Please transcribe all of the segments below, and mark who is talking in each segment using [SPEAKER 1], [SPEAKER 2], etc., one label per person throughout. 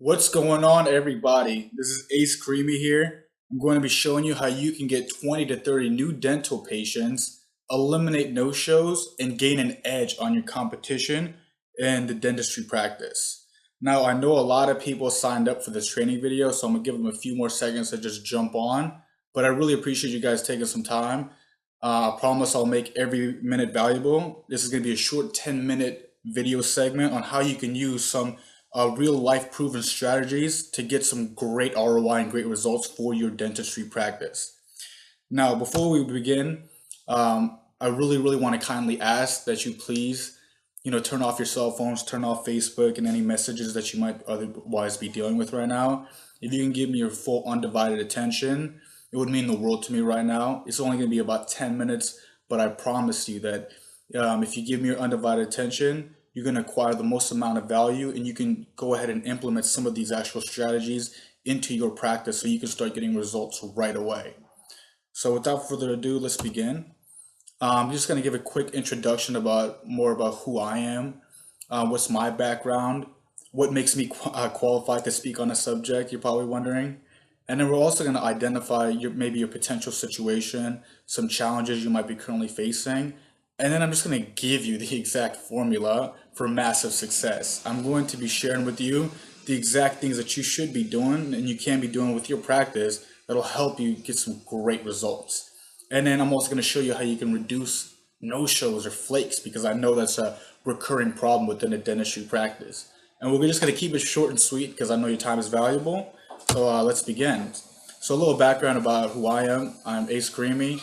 [SPEAKER 1] What's going on, everybody? This is Ace Creamy here. I'm going to be showing you how you can get 20 to 30 new dental patients, eliminate no-shows, and gain an edge on your competition in the dentistry practice. Now, I know a lot of people signed up for this training video, so I'm going to give them a few more seconds to just jump on. But I really appreciate you guys taking some time. I promise I'll make every minute valuable. This is going to be a short 10-minute video segment on how you can use some real life proven strategies to get some great ROI and great results for your dentistry practice. Now, before we begin, I really want to kindly ask that you please, turn off your cell phones, turn off Facebook and any messages that you might otherwise be dealing with right now. If you can give me your full undivided attention, it would mean the world to me right now. It's only going to be about 10 minutes, but I promise you that if you give me your undivided attention, you're going to acquire the most amount of value, and you can go ahead and implement some of these actual strategies into your practice so you can start getting results right away. So without further ado, let's begin. I'm just going to give a quick introduction about who I am, what's my background, what makes me qualified to speak on a subject, you're probably wondering. And then we're also going to identify maybe your potential situation, some challenges you might be currently facing, and then I'm just going to give you the exact formula for massive success. I'm going to be sharing with you the exact things that you should be doing and you can be doing with your practice that'll help you get some great results. And then I'm also going to show you how you can reduce no-shows or flakes, because I know that's a recurring problem within a dentistry practice. And we're just going to keep it short and sweet because I know your time is valuable. So let's begin. So a little background about who I am. I'm Ace Creamy.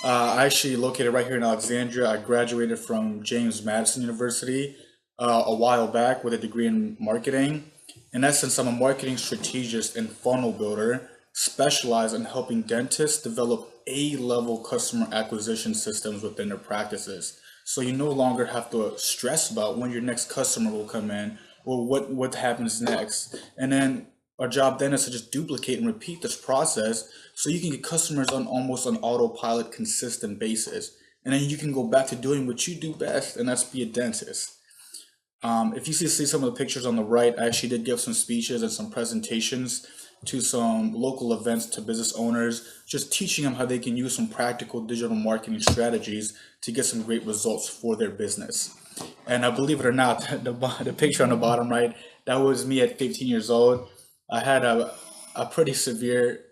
[SPEAKER 1] I actually located right here in Alexandria. I graduated from James Madison University a while back with a degree in marketing. In essence, I'm a marketing strategist and funnel builder specialized in helping dentists develop A-level customer acquisition systems within their practices. So you no longer have to stress about when your next customer will come in or what happens next. And then our job then is to just duplicate and repeat this process so you can get customers on almost an autopilot consistent basis. And then you can go back to doing what you do best, and that's be a dentist. If you see some of the pictures on the right, I actually did give some speeches and some presentations to some local events to business owners, just teaching them how they can use some practical digital marketing strategies to get some great results for their business. And believe it or not, the picture on the bottom right, that was me at 15 years old. I had a pretty severe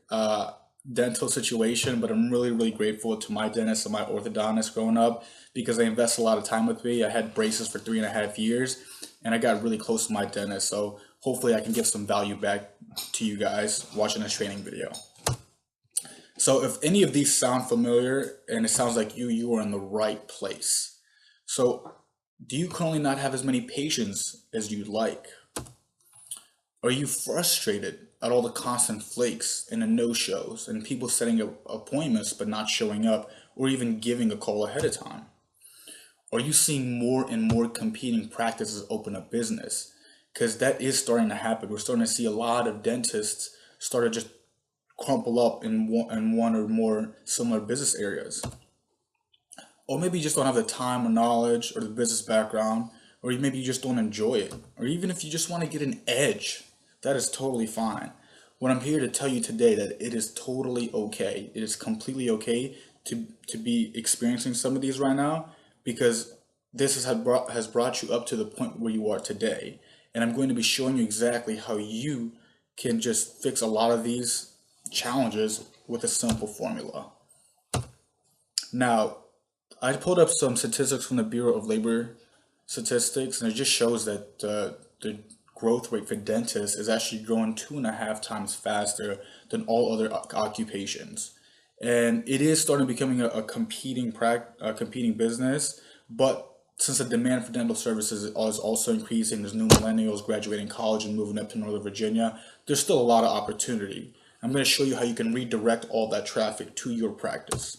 [SPEAKER 1] dental situation, but I'm really grateful to my dentist and my orthodontist growing up because they invested a lot of time with me. I had braces for 3.5 years, and I got really close to my dentist. So hopefully I can give some value back to you guys watching this training video. So if any of these sound familiar and it sounds like you are in the right place. So do you currently not have as many patients as you'd like? Are you frustrated at all the constant flakes and the no-shows and people setting up appointments but not showing up or even giving a call ahead of time? Are you seeing more and more competing practices open up business? Because that is starting to happen. We're starting to see a lot of dentists start to just crumple up in one or more similar business areas. Or maybe you just don't have the time or knowledge or the business background, or maybe you just don't enjoy it. Or even if you just want to get an edge, that is totally fine. What I'm here to tell you today that it is totally okay. It is completely okay to be experiencing some of these right now, because this has brought you up to the point where you are today. And I'm going to be showing you exactly how you can just fix a lot of these challenges with a simple formula. Now, I pulled up some statistics from the Bureau of Labor Statistics, and it just shows that the growth rate for dentists is actually growing 2.5 times faster than all other occupations. And it is starting becoming a competing business, but since the demand for dental services is also increasing, there's new millennials graduating college and moving up to Northern Virginia, there's still a lot of opportunity. I'm going to show you how you can redirect all that traffic to your practice.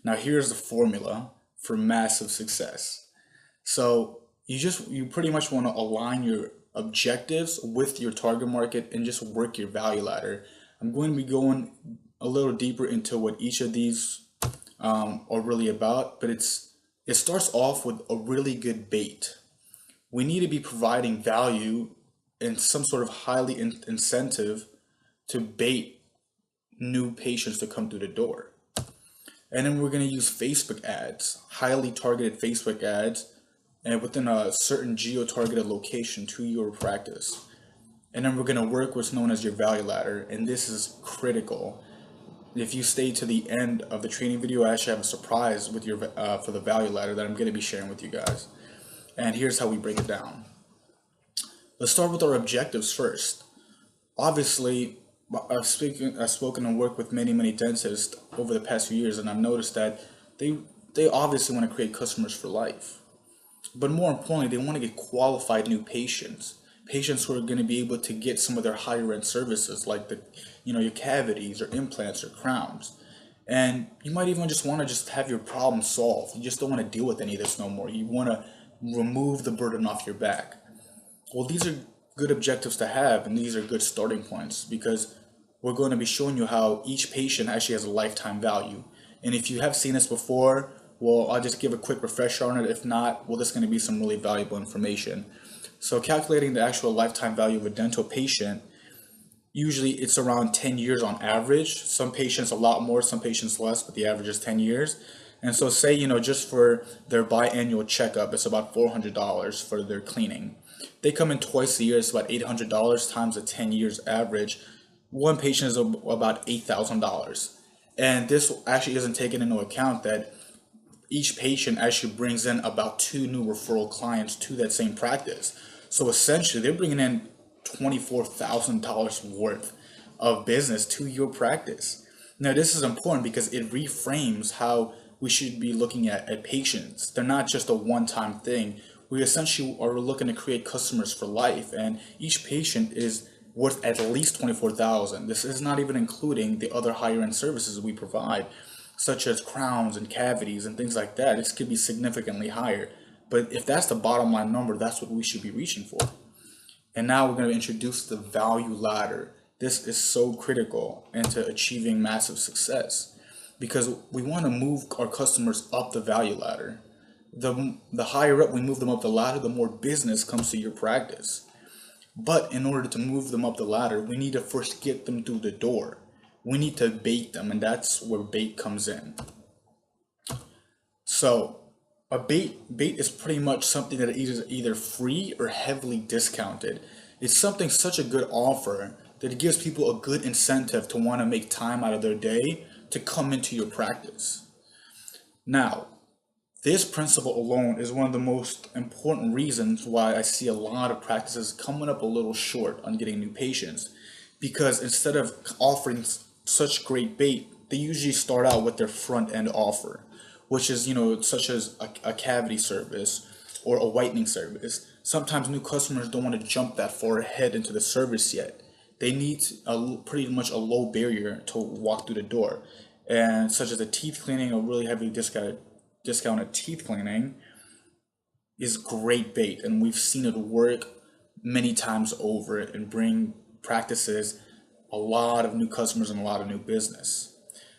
[SPEAKER 1] Now here's the formula for massive success. So you pretty much want to align your objectives with your target market and just work your value ladder. I'm going to be going a little deeper into what each of these are really about, but it starts off with a really good bait. We need to be providing value and some sort of highly incentive to bait new patients to come through the door. And then we're going to use Facebook ads, highly targeted Facebook ads, and within a certain geo-targeted location to your practice. And then we're going to work what's known as your value ladder, and this is critical. If you stay to the end of the training video, I actually have a surprise with your for the value ladder that I'm going to be sharing with you guys. And here's how we break it down. Let's start with our objectives first. Obviously, I've spoken and worked with many dentists over the past few years, and I've noticed that they obviously want to create customers for life. But more importantly, they want to get qualified new patients who are going to be able to get some of their higher end services like your cavities or implants or crowns. And you might even just want to just have your problem solved. You just don't want to deal with any of this no more. You want to remove the burden off your back. Well, these are good objectives to have, and these are good starting points, because we're going to be showing you how each patient actually has a lifetime value. And if you have seen this before, well, I'll just give a quick refresher on it. If not, well, this is going to be some really valuable information. So calculating the actual lifetime value of a dental patient, usually it's around 10 years on average. Some patients a lot more, some patients less, but the average is 10 years. And so say, just for their biannual checkup, it's about $400 for their cleaning. They come in twice a year, it's about $800 times a 10 years average. One patient is about $8,000. And this actually isn't taken into account that each patient actually brings in about 2 new referral clients to that same practice. So essentially, they're bringing in $24,000 worth of business to your practice. Now, this is important because it reframes how we should be looking at patients. They're not just a one-time thing. We essentially are looking to create customers for life, and each patient is worth at least $24,000. This is not even including the other higher-end services we provide, such as crowns and cavities and things like that. This could be significantly higher. But if that's the bottom line number, that's what we should be reaching for. And now we're going to introduce the value ladder. This is so critical into achieving massive success, because we want to move our customers up the value ladder. The higher up we move them up the ladder, the more business comes to your practice. But in order to move them up the ladder, we need to first get them through the door. We need to bait them, and that's where bait comes in. So a bait is pretty much something that is either free or heavily discounted. It's something such a good offer that it gives people a good incentive to want to make time out of their day to come into your practice. Now, this principle alone is one of the most important reasons why I see a lot of practices coming up a little short on getting new patients, because instead of offering such great bait, they usually start out with their front end offer, which is, such as a cavity service or a whitening service. Sometimes new customers don't want to jump that far ahead into the service yet. They need pretty much a low barrier to walk through the door. And such as a teeth cleaning, a really heavily discounted teeth cleaning is great bait. And we've seen it work many times over and bring practices a lot of new customers and a lot of new business.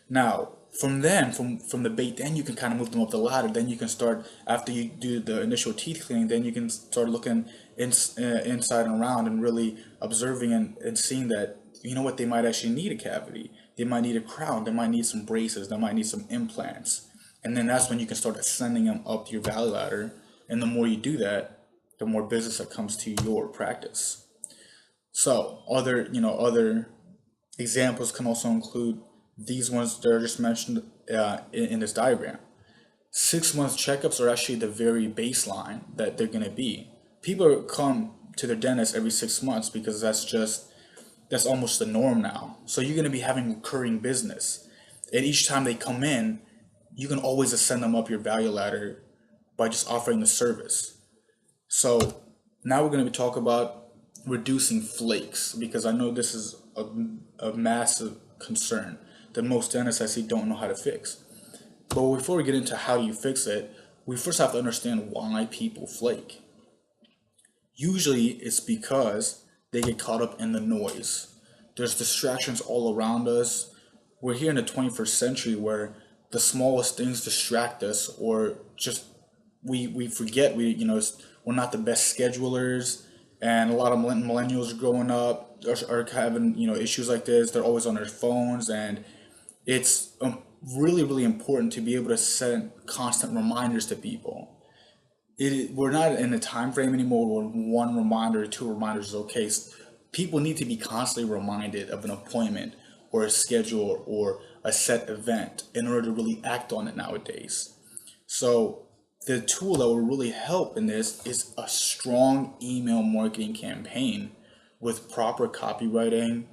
[SPEAKER 1] Now, from the bait, then you can kind of move them up the ladder. Then you can start, after you do the initial teeth cleaning, then you can start looking inside and around and really observing and seeing that, they might actually need a cavity. They might need a crown. They might need some braces. They might need some implants. And then that's when you can start ascending them up your value ladder. And the more you do that, the more business that comes to your practice. So other examples can also include these ones that are just mentioned in this diagram. 6 month checkups are actually the very baseline that they're going to be. People come to their dentist every 6 months because that's almost the norm now. So you're going to be having recurring business. And each time they come in, you can always ascend them up your value ladder by just offering the service. So now we're going to be talking about reducing flakes, because I know this is a massive concern that most dentists I see don't know how to fix. But before we get into how you fix it, we first have to understand why people flake. Usually it's because they get caught up in the noise. There's distractions all around us. We're here in the 21st century where the smallest things distract us, or just we forget we're not the best schedulers, And a lot of millennials growing up are having issues like this. They're always on their phones, and it's really really important to be able to set constant reminders to people. We're not in a time frame anymore where one reminder or two reminders is okay. People need to be constantly reminded of an appointment or a schedule or a set event in order to really act on it nowadays. So the tool that will really help in this is a strong email marketing campaign with proper copywriting,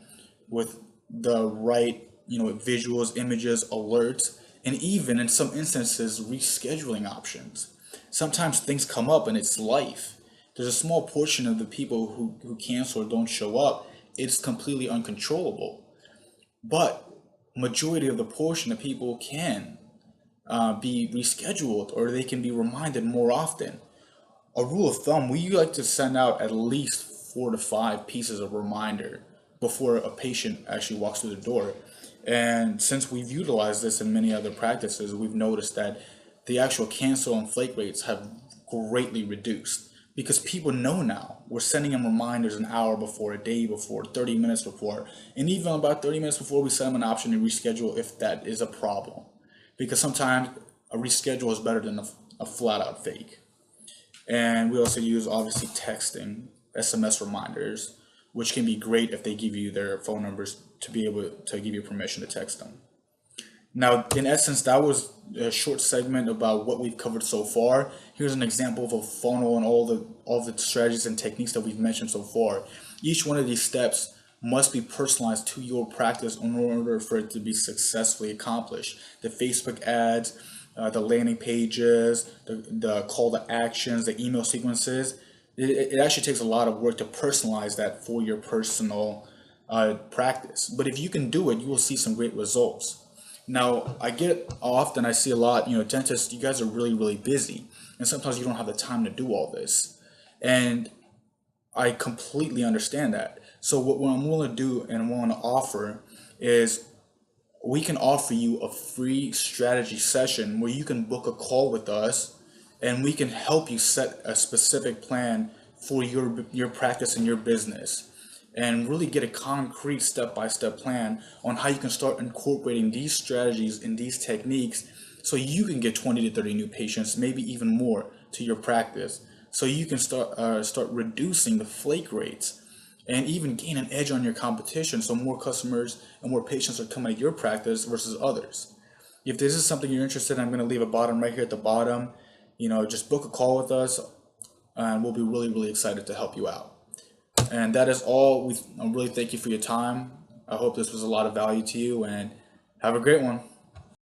[SPEAKER 1] with the right visuals, images, alerts, and even in some instances rescheduling options. Sometimes things come up and it's life. There's a small portion of the people who cancel or don't show up. It's completely uncontrollable. But majority of the portion of people can be rescheduled, or they can be reminded more often. A rule of thumb, we like to send out at least 4 to 5 pieces of reminder before a patient actually walks through the door. And since we've utilized this in many other practices, we've noticed that the actual cancel and flake rates have greatly reduced because people know now. We're sending them reminders an hour before, a day before, 30 minutes before, and even about 30 minutes before we send them an option to reschedule if that is a problem. Because sometimes a reschedule is better than a flat out fake. And we also use obviously texting, SMS reminders, which can be great if they give you their phone numbers to be able to give you permission to text them. Now, in essence, that was a short segment about what we've covered so far. Here's an example of a funnel and all the strategies and techniques that we've mentioned so far. Each one of these steps must be personalized to your practice in order for it to be successfully accomplished. The Facebook ads, the landing pages, the call to actions, the email sequences. It actually takes a lot of work to personalize that for your personal practice. But if you can do it, you will see some great results. Now, I see a lot, dentists, you guys are really, really busy. And sometimes you don't have the time to do all this. And I completely understand that. So what I'm willing to do and willing to offer is we can offer you a free strategy session where you can book a call with us and we can help you set a specific plan for your practice and your business and really get a concrete step-by-step plan on how you can start incorporating these strategies and these techniques so you can get 20 to 30 new patients, maybe even more, to your practice, so you can start reducing the flake rates and even gain an edge on your competition, so more customers and more patients are coming to your practice versus others. If this is something you're interested in, I'm going to leave a bottom right here at the bottom. Just book a call with us and we'll be really, really excited to help you out. And that is all. I really thank you for your time. I hope this was a lot of value to you, and have a great one.